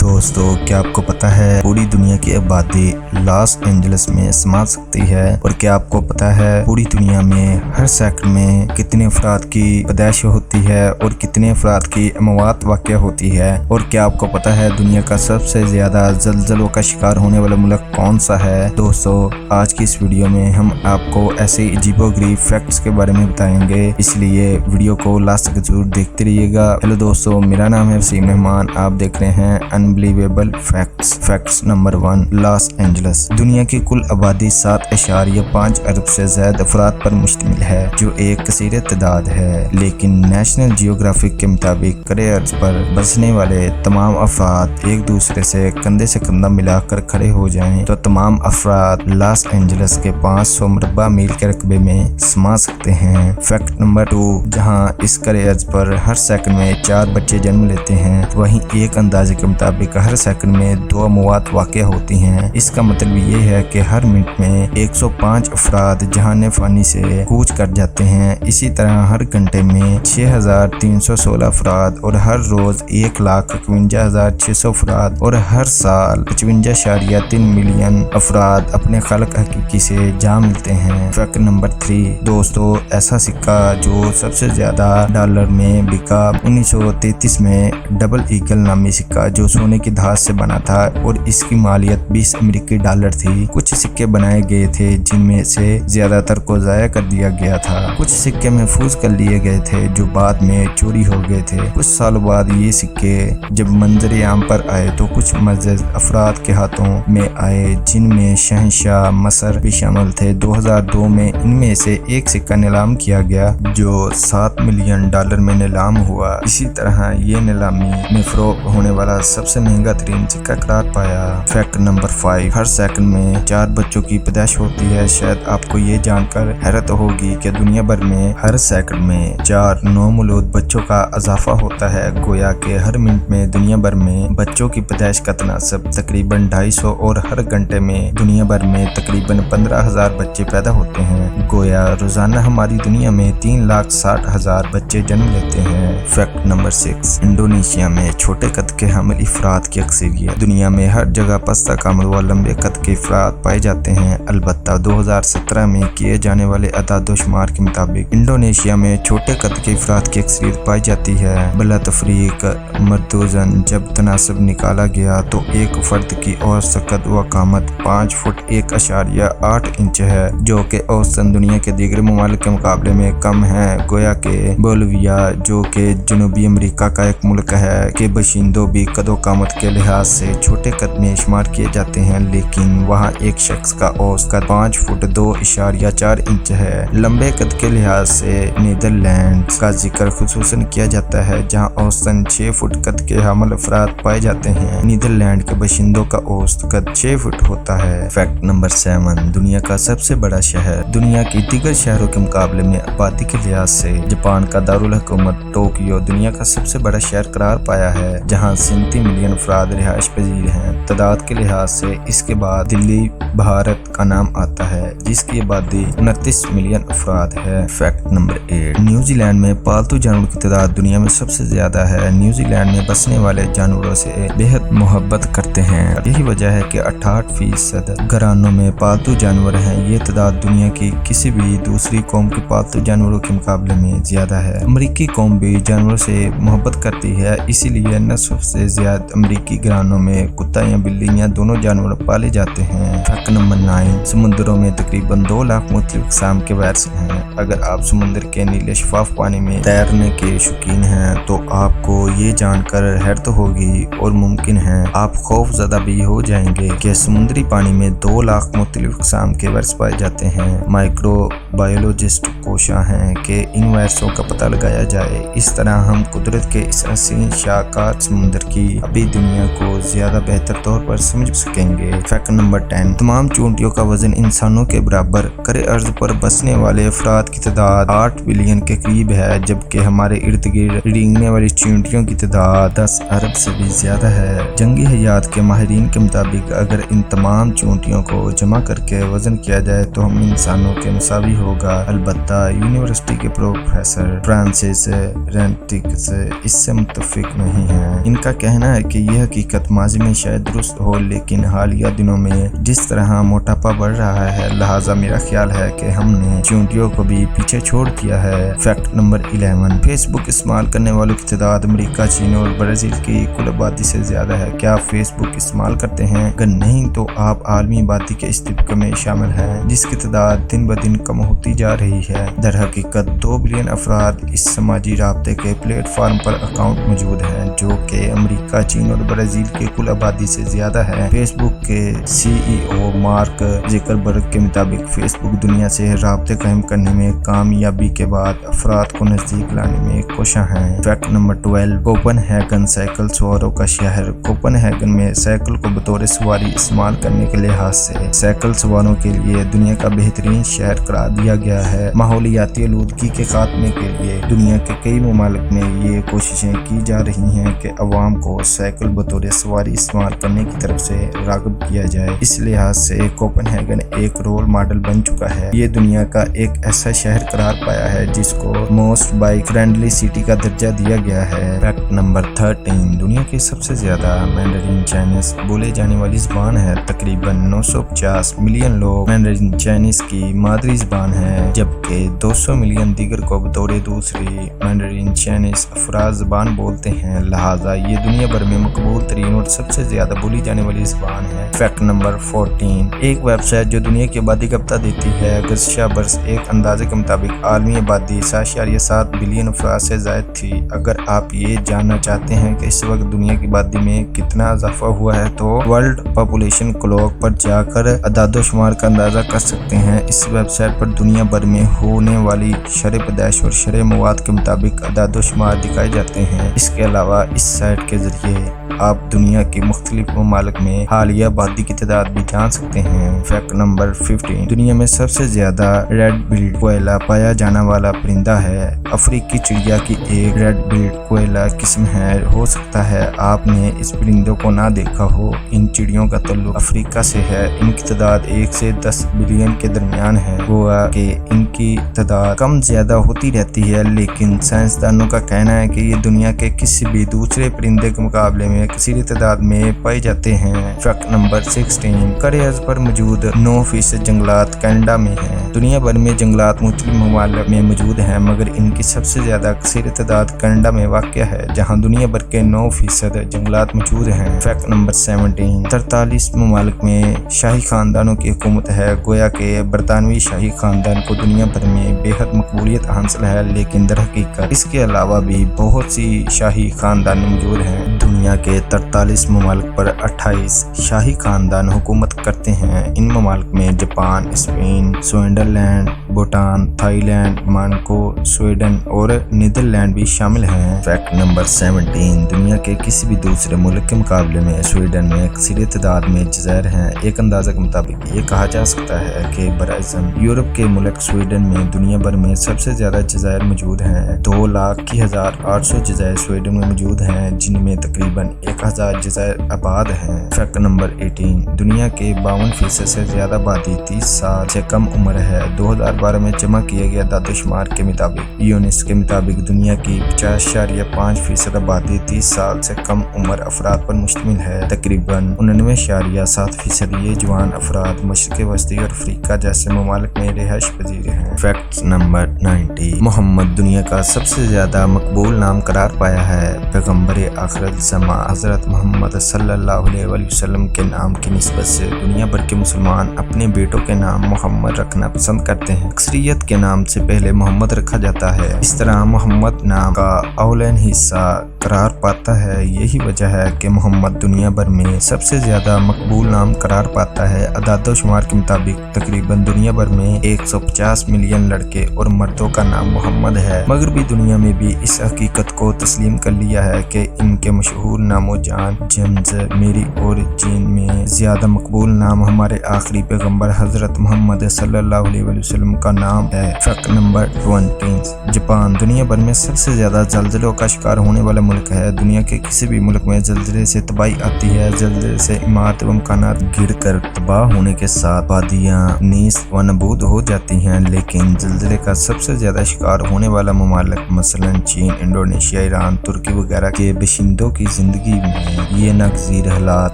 दोस्तों, क्या आपको पता है पूरी दुनिया की आबादी लॉस एंजल्स में समा सकती है? और क्या आपको पता है पूरी दुनिया में हर सेकंड में कितने अफराद की पैदाइश होती है और कितने अफराद की अमवात वाक़या होती है? और क्या आपको पता है दुनिया का सबसे ज्यादा जल्जलों का शिकार होने वाला मुल्क कौन सा है? दोस्तों, आज की इस वीडियो में हम आपको ऐसे अजीबोगरीब फैक्ट्स के बारे में बताएंगे, इसलिए वीडियो को लास्ट तक जरूर देखते रहिएगा। हेलो दोस्तों, मेरा नाम है वसीम रहमान, आप देख रहे हैं unbelievable facts. Facts number 1, Los Angeles. दुनिया की कुल आबादी 7.5 अरब से ज्यादा अफराद पर मुश्तमिल है, जो एक कसीर तादाद है। लेकिन नेशनल जियोग्राफिक के मुताबिक करे अर्ज पर बसने वाले तमाम अफराद एक दूसरे से कंधा मिलाकर खड़े हो जाएं तो तमाम अफराद लॉस एंजल्स के 500 मुरब्बा मील के रकबे में समा सकते हैं। फैक्ट नंबर 2, जहां इस करे अर्ज पर हर सेकंड में 4 बच्चे जन्म लेते हैं, वहीं एक अंदाजे के मुताबिक हर सेकंड में 2 अमवात वाक़या होती हैं। इसका मतलब ये है कि हर मिनट में 105 अफराद जहान फानी से कूच कर जाते हैं। इसी तरह हर घंटे में 6316 अफराद और हर रोज 1,51,600 अफराद और हर साल 55.3 मिलियन अफराद अपने खालिक हकीकी से जा मिलते हैं। फैक्ट नंबर 3, दोस्तों, ऐसा सिक्का जो सबसे ज्यादा डॉलर में बिका 1933 में डबल ईगल नामी सिक्का, जो सोने की धात से बना था और इसकी मालियत 20 अमेरिकी डॉलर थी। कुछ सिक्के बनाए गए थे जिनमें से ज्यादातर को ज़ाया कर दिया गया था। कुछ सिक्के महफूज कर लिए गए थे जो बाद में चोरी हो गए थे। कुछ सालों बाद ये सिक्के जब मंजर आम पर आए तो कुछ मज़ेद अफराद के हाथों में आए, जिनमें शहंशाह मिस्र भी शामिल थे। 2002 में इनमें से एक सिक्का नीलाम किया गया जो 7 मिलियन डॉलर में नीलाम हुआ। इसी तरह ये नीलामी में फरोख्त होने वाला सबसे महंगा तरीन सिक्का करार पाया। फैक्ट नंबर 5, हर सेकंड में 4 बच्चों की पैदाइश होती है। शायद आपको ये जानकर हैरत होगी कि दुनिया भर में हर सेकंड में 4 नौमौलूद बच्चों का इजाफा होता है। गोया के हर मिनट में दुनिया भर में बच्चों की पैदाइश का तनासब तकरीबन 250 और हर घंटे में दुनिया भर में तकरीबन 15,000 बच्चे पैदा होते हैं। गोया रोजाना हमारी दुनिया में 3,60,000 बच्चे जन्म लेते हैं। फैक्ट नंबर 6, इंडोनेशिया में छोटे कद के हामिल अफराद की अक्सरियत। दुनिया में हर जगह पस्ता कामल व लंबे कद के अफराद पाए जाते हैं। अलबत्ता 2017 में किए जाने वाले अदाद-ओ-शुमार के मुताबिक इंडोनेशिया में छोटे कद के अफराद की अक्सरियत पाई जाती है। बला तफरीक मर्दूजन जब तनासब निकाला गया तो एक फर्द की औसत कद व कामत 5 फुट 1.8 इंच है, जो कि औसतन दुनिया के दीगर ममालिक के मुकाबले में कम है। गोया के बोलिविया, जो कि जनूबी अमेरिका का एक मुल्क है, के बशिंदों भी कदो कामत के लिहाज से छोटे कद में शुमार किए जाते हैं, लेकिन वहाँ एक शख्स का औसत कद 5 फुट 2.4 इंच है। लंबे कद के लिहाज से नीदरलैंड का जिक्र खुसूसन किया जाता है, जहाँ औसतन 6 फुट कद के हामिल अफराद पाए जाते हैं। नीदरलैंड के बशिंदों का औसत कद 6 फुट होता है। फैक्ट नंबर 7, दुनिया का सबसे बड़ा शहर। दुनिया की दीगर शहरों के मुकाबले में आबादी के लिहाज से जापान का दारुल हुकूमत टोक्यो दुनिया का सबसे बड़ा शहर करार पाया है, जहां 37 मिलियन अफराद रिहाइश पजीर हैं। तादाद के लिहाज से इसके बाद दिल्ली भारत का नाम आता है, जिसकी आबादी 29 मिलियन अफराद है। फैक्ट नंबर 8, न्यूजीलैंड में पालतू जानवरों की तादाद दुनिया में सबसे ज्यादा है। न्यूजीलैंड में बसने वाले जानवरों से बेहद मोहब्बत करते हैं। यही वजह है कि 68% घरानों में पालतू जानवर हैं। ये तादाद दुनिया की किसी भी दूसरी कौम के पालतू जानवरों के मुकाबले में ज्यादा है। अमेरिकी कौम भी जानवरों से मोहब्बत करती है, इसीलिए नस्फ से ज्यादा अमेरिकी घरानों में कुत्ता या बिल्ली या दोनों जानवर पाले जाते हैं। फैक्ट नंबर 9, समुद्रों में तकरीबन 2 लाख मुख्तलिफ किस्म के वायरस हैं। अगर आप समुद्र के नीले शफाफ पानी में तैरने के शौकीन हैं तो आपको ये जानकर हैरत होगी और मुमकिन है आप खौफजदा भी हो जाएंगे कि समुद्री पानी में 2 लाख मुख्तलिफ किस्म के वायरस पाए जाते हैं। माइक्रोबायोलॉजिस्ट कोशिश हैं कि इन वायरसों का पता लगाया जाए। इस तरह हम कुदरत के इस हसीन शाहकार समुद्र की अभी दुनिया को ज्यादा बेहतर तौर पर समझ सकेंगे। फैक्ट नंबर 10, तमाम चूंटियों का वजन इंसानों के बराबर। करे अर्ज पर बसने वाले अफराद की तादाद 8 बिलियन के करीब है, जबकि हमारे इर्द गिर्द रेंगने वाली चूंटियों की तादाद 10 अरब से भी ज्यादा है। जंगी हयात के माहिरीन के मुताबिक अगर इन तमाम चूंटियों को जमा करके वजन किया जाए तो हम इंसानों के मुसावी होगा। अलबत्ता यूनिवर्सिटी के प्रोफेसर फ्रांसिस रेंटिक्स इससे मुत्तफिक नहीं है। इनका कहना है कि हालांकि ये हकीकत माजी में शायद दुरुस्त हो, लेकिन हालिया दिनों में जिस तरह मोटापा बढ़ रहा है, लिहाजा मेरा ख्याल है कि हमने चूंटियों को भी पीछे छोड़ दिया है। फैक्ट नंबर 11, फेसबुक इस्तेमाल करने वालों की तादाद अमेरिका, चीन और ब्राजील की कुल आबादी से ज्यादा है। क्या आप फेसबुक इस्तेमाल करते हैं? अगर नहीं तो आप आलमी आबादी के इस तबके में शामिल हैं जिसकी तादाद दिन ब दिन कम होती जा रही है। दर हकीकत 2 बिलियन अफराद इस समाजी राब्ते के प्लेटफॉर्म पर अकाउंट मौजूद हैं, जो कि अमेरिका, चीन और ब्राजील की कुल आबादी से ज्यादा है। फेसबुक के CEO मार्क ज़करबर्ग के मुताबिक फेसबुक दुनिया से राब्ते कायम करने में कामयाबी के बाद अफराद को नजदीक लाने में कोशा है। फैक्ट नंबर 12, कोपनहेगन साइकिल सवारों का शहर। कोपनहेगन में साइकिल को बतौर सवारी इस्तेमाल करने के लिहाज से साइकिल सवारों के लिए दुनिया का बेहतरीन शहर करार दिया गया है। माहौलियाती आलूदगी के खात्मे के लिए दुनिया के कई ममालिक में ये कोशिशें की जा रही हैं कि अवाम को साइकिल बतौर सवारी इस्तेमाल करने की तरफ से राग़िब किया जाए। इस लिहाज से कोपनहेगन एक रोल मॉडल बन चुका है। ये दुनिया का एक ऐसा शहर करार पाया है जिसको मोस्ट बाइक फ्रेंडली सिटी का दर्जा दिया गया है। फैक्ट नंबर 13, दुनिया की सबसे ज्यादा मैंडरिन चाइनीज बोले जाने वाली ज़बान है। तकरीबन 950 मिलियन लोग मैंडरिन चाइनीज की मादरी ज़बान है, जबकि 200 मिलियन दीगर को बतौर दूसरी मैंडरिन चाइनीज अफराद ज़बान बोलते हैं। लिहाजा ये दुनिया भर में मकबूल तरीन और सबसे ज्यादा बोली जाने वाली ज़बान है। फैक्ट नंबर 14, एक वेबसाइट जो दुनिया की आबादी का पता देती है, गुज़श्ता बरस एक अंदाजे के मुताबिक आलमी आबादी 7.7 बिलियन अफराद से ज़ायद थी। अगर आप ये जानना चाहते हैं कि इस वक्त दुनिया की आबादी में कितना इजाफा हुआ है तो वर्ल्ड पॉपुलेशन क्लॉक पर जाकर अदादोशुमार का अंदाजा कर सकते हैं। इस वेबसाइट पर दुनिया भर में होने वाली शरह पैदाइश और शरह मवाद के मुताबिक अदादोशुमार दिखाए जाते हैं। इसके अलावा इस साइट के जरिए आप दुनिया के मुख्तलिफ ममालिक में हालिया आबादी की तादाद भी जान सकते हैं। फैक्ट नंबर 15, दुनिया में सबसे ज्यादा रेड बिल्ड कोयला पाया जाने वाला परिंदा है। अफ्रीकी चिड़िया की एक रेड बिल्ड कोयला किस्म है। हो सकता है आपने इस परिंदों को ना देखा हो। इन चिड़ियों का ताल्लुक अफ्रीका से है। इनकी तादाद 1 से 10 बिलियन के दरमियान है। गोवा के इनकी तादाद कम ज्यादा होती रहती है, लेकिन साइंसदानों का कहना है कि ये दुनिया के किसी भी दूसरे परिंदे के मुकाबले में कसीर तादाद में पाए जाते हैं। फैक्ट नंबर 16, करे अर्ज़ पर मौजूद 9% जंगलात कनाडा में हैं। दुनिया भर में जंगलात मुख्तलिफ ममालिक में मौजूद हैं, मगर इनकी सबसे ज्यादा कसीर तादाद कनाडा में वाक़या है, जहां दुनिया भर के 9% जंगलात मौजूद हैं। फैक्ट नंबर 17, 43 ममालिक में शाही खानदानों की हुकूमत है। गोया के बरतानवी शाही खानदान को दुनिया भर में बेहद मकबूलियत हासिल है, लेकिन दर हकीकत इसके अलावा भी बहुत सी शाही खानदान मौजूद हैं। दुनिया के 43 ममालिक पर 28 शाही खानदान हुकूमत करते हैं। इन ममालिक में Japan, Spain, Switzerland, Bhutan, Thailand, Monaco, Sweden और नीदरलैंड भी शामिल हैं। फैक्ट नंबर 17, दुनिया के किसी भी दूसरे मुल्क के मुकाबले में स्वीडन में कसीर तादाद में जज़ायर हैं। एक अंदाजा के मुताबिक ये कहा जा सकता है कि बराइज़म यूरोप के मुल्क स्वीडन में दुनिया भर में सबसे ज्यादा जज़ायर मौजूद हैं। 2,80,800 जज़ायर स्वीडन में मौजूद हैं, जिनमें तकरीबन 1000 जज़ायर आबाद हैं। फैक्ट नंबर 18, दुनिया के 52% से ज्यादा आबादी 30 साल से कम उम्र है। 2012 में जमा किए गए दादोशुमार के मुताबिक यूनिस के मुताबिक दुनिया की 50.5% आबादी 30 साल से कम उम्र अफराद पर मुश्तमिल है। तकरीबन 99.7% ये जवान अफराद मशरिक़ वस्ती और अफ्रीका जैसे ममालिक में रिहाइश पजीर हैं। फैक्ट नंबर 90, मोहम्मद दुनिया का सबसे ज्यादा मकबूल नाम करार पाया है। पैगम्बर आखिरत ज़मा हज़रत मोहम्मद सल्लल्लाहु अलैहि वसल्लम के नाम की निस्बत से दुनिया भर के मुसलमान अपने बेटों के नाम मोहम्मद रखना पसंद करते हैं। अक्सरियत के नाम से पहले मोहम्मद रखा जाता है। इस तरह मोहम्मद नाम का औलन हिस्सा करार पाता है। यही वजह है कि मोहम्मद दुनिया भर में सबसे ज्यादा मकबूल नाम करार पाता है। अदादोशुमार के मुताबिक तकरीबन दुनिया भर में 150 मिलियन लड़के और मर्दों का नाम मोहम्मद है। मगरबी दुनिया में भी इस हकीकत को तस्लीम कर लिया है कि इनके मशहूर नामों जान, जेम्स, मेरी और जीन में ज्यादा मकबूल नाम हमारे आखिरी पैगंबर हजरत मोहम्मद सल्लल्लाहु अलैहि वसल्लम का नाम है। फैक्ट नंबर 20, जापान दुनिया भर में सबसे ज्यादा जल्जलों का शिकार होने वाला मुल्क है। दुनिया के किसी भी मुल्क में जल्जले से तबाही आती है। जल्जले से इमारत व मकानात गिर कर तबाह होने के साथ वादियाँ नीस व नबूद हो जाती हैं, लेकिन जल्जले का सबसे ज्यादा शिकार होने वाला ममालिक मसलन चीन, इंडोनेशिया, ईरान, तुर्की वगैरह के बाशिंदों की जिंदगी زندگی میں یہ ناگزیر حالات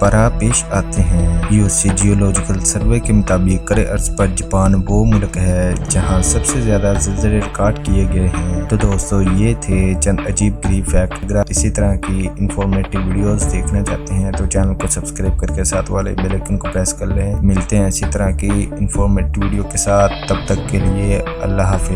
برا پیش آتے ہیں۔ USA جیولوجیکل سروے کے مطابق کرۂ ارض پر جاپان وہ ملک ہے جہاں سب سے زیادہ زلزلے ریکارڈ کیے گئے ہیں۔ تو دوستو یہ تھے چند عجیب غریب فیکٹ۔ اگر آپ اسی طرح کی انفارمیٹیو ویڈیوز دیکھنا چاہتے ہیں تو چینل کو سبسکرائب کر کے ساتھ والے بیل آئکن کو پریس کر لیں۔ ملتے ہیں اسی طرح کی انفارمیٹیو ویڈیو کے ساتھ، تب تک کے لیے اللہ حافظ۔